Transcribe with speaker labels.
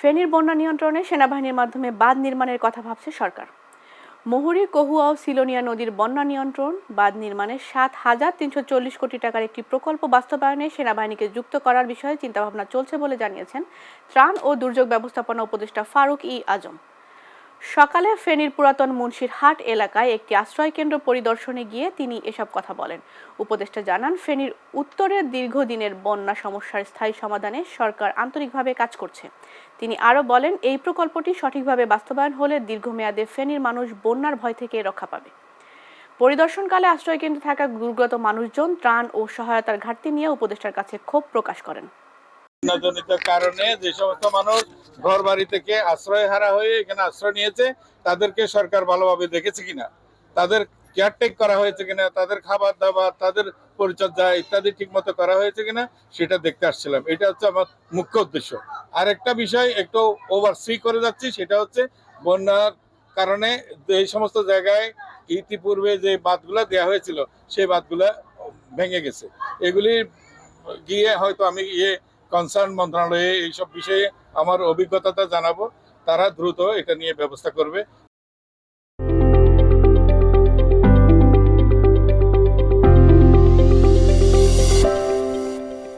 Speaker 1: ফেনীর বন্যা নিয়ন্ত্রণে সেনাবাহিনীর মাধ্যমে বাঁধ নির্মাণের কথা ভাবছে সরকার। মুহুরী, কহুয়া ও সিলোনিয়া নদীর বন্যা নিয়ন্ত্রণ বাঁধ নির্মাণে ৭,৩৪০ কোটি টাকার একটি প্রকল্প বাস্তবায়নে সেনাবাহিনীকে যুক্ত করার বিষয়ে চিন্তাভাবনা চলছে বলে জানিয়েছেন ত্রাণ ও দুর্যোগ ব্যবস্থাপনা উপদেষ্টা ফারুক ই আজম। সকালে ফেনীর পুরাতন মুন্সিরহাট এলাকায় একটি আশ্রয়কেন্দ্র পরিদর্শনে গিয়ে তিনি এসব কথা বলেন। উপদেষ্টা জানান, ফেনীর উত্তরের দীর্ঘদিনের বন্যা সমস্যার স্থায়ী সমাধানে সরকার আন্তরিকভাবে কাজ করছে। তিনি আরও বলেন, এই প্রকল্পটি সঠিকভাবে বাস্তবায়ন হলে দীর্ঘমেয়াদে ফেনীর মানুষ বন্যার ভয় থেকে রক্ষা পাবে। পরিদর্শনকালে আশ্রয়কেন্দ্রে থাকা দুর্গত মানুষজন ত্রাণ ও সহায়তার ঘাটতি নিয়ে উপদেষ্টার কাছে ক্ষোভ প্রকাশ করেন।
Speaker 2: জনিত কারণে যে সমস্ত মানুষ ঘর বাড়ি থেকে আশ্রয় হারা হয়ে এখানে আশ্রয় নিয়েছে, তাদেরকে সরকার ভালোভাবে দেখেছে কিনা, তাদের কেয়ারটেক করা হয়েছে কিনা, তাদের খাবার দাবার, তাদের পরিচর্যা ইত্যাদি ঠিক মতো করা হয়েছে কিনা সেটা দেখতে আসছিলাম। এটা হচ্ছে আমার মুখ্য উদ্দেশ্য। আর একটা বিষয় একটু ওভারসি করে যাচ্ছি, সেটা হচ্ছে বন্যার কারণে এই সমস্ত জায়গায় ইতিপূর্বে যে বাঁধগুলা দেওয়া হয়েছিল সেই বাঁধগুলা ভেঙে গেছে। এগুলি গিয়ে হয়তো আমি কনসার্ন মন্ত্রণালয়ে এইসব বিষয়ে আমার অভিজ্ঞতাটা জানাবো, তারা দ্রুত এটা নিয়ে ব্যবস্থা করবে।